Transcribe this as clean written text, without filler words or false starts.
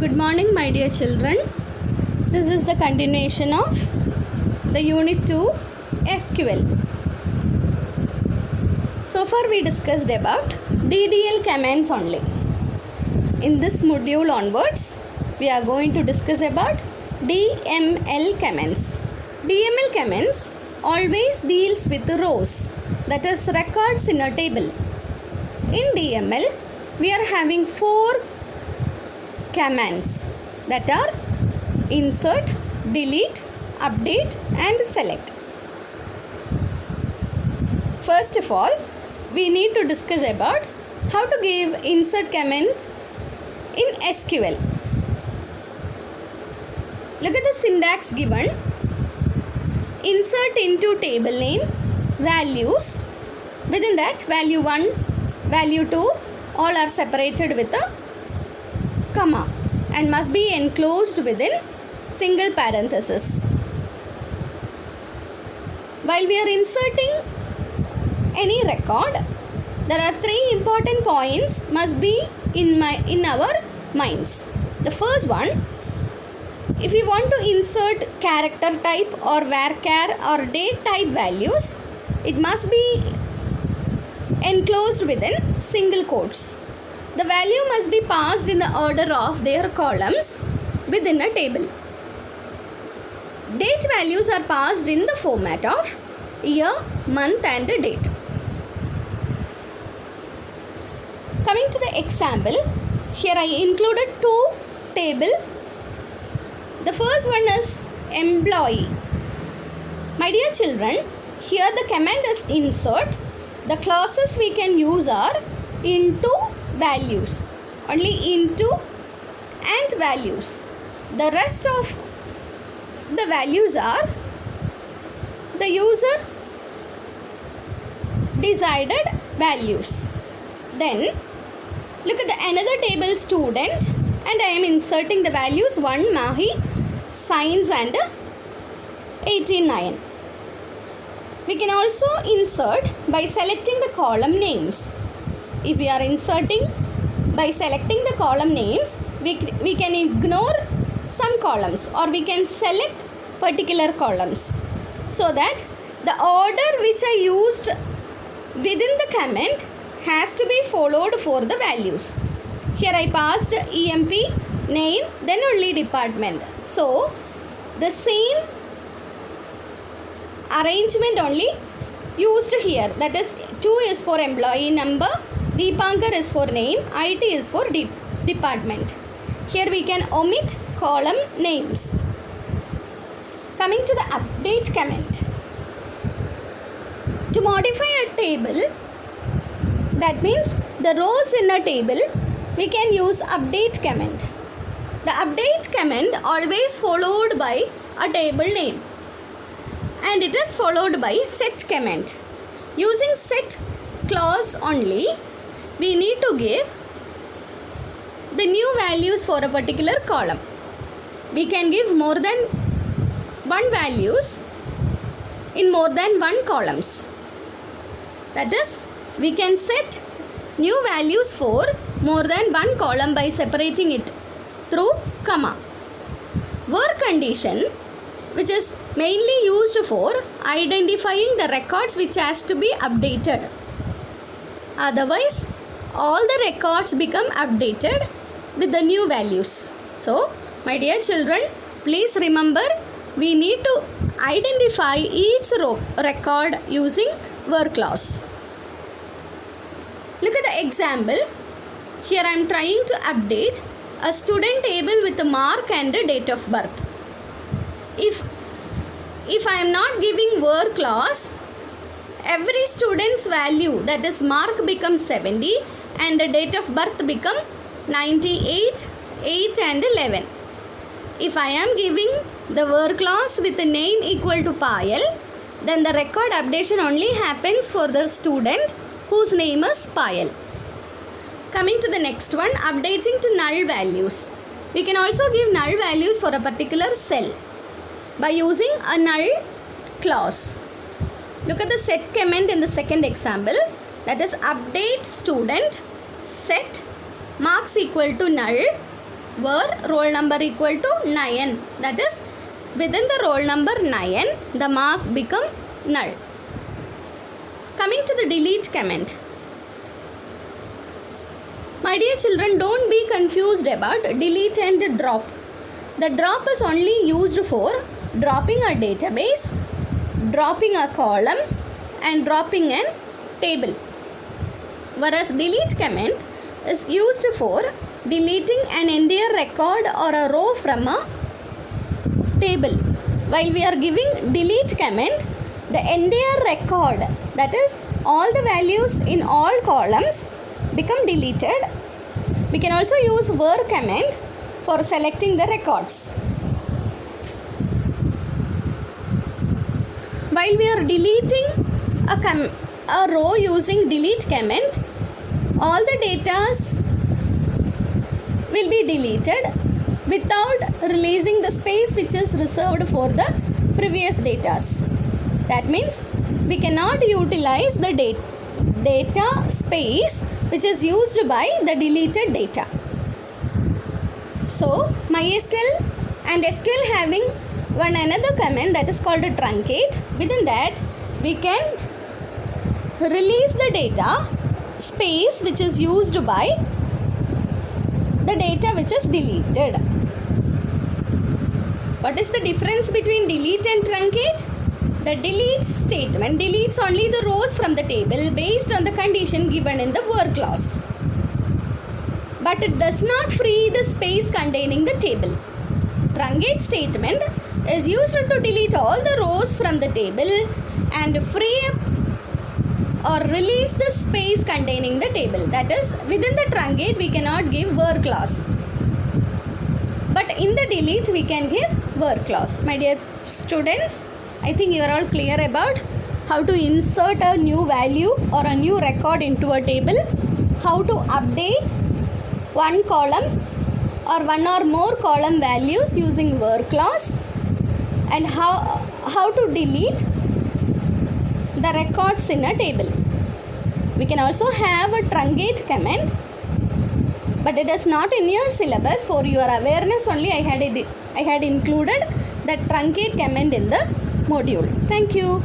Good morning, my dear children. This is the continuation of the Unit 2 SQL. So far we discussed about DDL commands only. In this module onwards, we are going to discuss about DML commands. DML commands always deals with rows, that is records in a table. In DML, we are having 4 commands that are insert, delete, update and select. First of all, we need to discuss about how to give insert commands in SQL. Look at the syntax given. Insert into table name, values. Within that, value 1, value 2, all are separated with a comma and must be enclosed within single parenthesis. While we are inserting any record, there are 3 important points must be in our minds. The first one, if you want to insert character type or varchar or date type values, it must be enclosed within single quotes. The value must be passed in the order of their columns within a table. Date values are passed in the format of year, month and date. Coming to the example, here I included 2 tables. The first one is employee. My dear children, here the command is insert. The clauses we can use are into values, only into and values. The rest of the values are the user decided values. Then look at the another table, student, and I am inserting the values 1 Mahi, science and 89. We can also insert by selecting the column names. If we are inserting by selecting the column names, we can ignore some columns or we can select particular columns, so that the order which I used within the command has to be followed for the values. Here I passed EMP, name, then only department. So the same arrangement only used here, that is 2 is for employee number, Deepankar is for name, IT is for department. Here we can omit column names. Coming to the update command. To modify a table, that means the rows in a table, we can use update command. The update command always followed by a table name, and it is followed by set command. Using set clause only, we need to give the new values for a particular column. We can give more than 1 values in more than 1 columns. That is, we can set new values for more than 1 column by separating it through comma. Where condition, which is mainly used for identifying the records which has to be updated. Otherwise, all the records become updated with the new values. So, my dear children, please remember, we need to identify each record using where clause. Look at the example. Here I am trying to update a student table with a mark and a date of birth. If I am not giving where clause, every student's value, that is mark, becomes 70 and the date of birth become 98, 8 and 11. If I am giving the where clause with a name equal to Payal, then the record updation only happens for the student whose name is Payal. Coming to the next one, updating to null values. We can also give null values for a particular cell by using a null clause. Look at the set command in the second example, that is update student set marks equal to null where roll number equal to 9. That is, within the roll number 9, the mark become null. Coming to the delete comment. My dear children, don't be confused about delete and drop. The drop is only used for dropping a database, dropping a column and dropping an table. Whereas delete comment is used for deleting an entire record or a row from a table. While we are giving delete comment, the entire record, that is all the values in all columns, become deleted. We can also use where comment for selecting the records. While we are deleting a row using delete comment, all the data will be deleted without releasing the space which is reserved for the previous data. That means we cannot utilize the data space which is used by the deleted data. So MySQL and SQL having one another command that is called a truncate. Within that we can release the data space which is used by the data which is deleted. What is the difference between delete and truncate? The delete statement deletes only the rows from the table based on the condition given in the where clause, but it does not free the space containing the table. Truncate statement is used to delete all the rows from the table and free up or release the space containing the table. That is, within the truncate we cannot give where clause, but in the delete we can give where clause. My dear students, I think you are all clear about how to insert a new value or a new record into a table, how to update one column or one or more column values using where clause, and how to delete the records in a table. We can also have a truncate command, but it is not in your syllabus. For your awareness only, I had included the truncate command in the module. Thank you.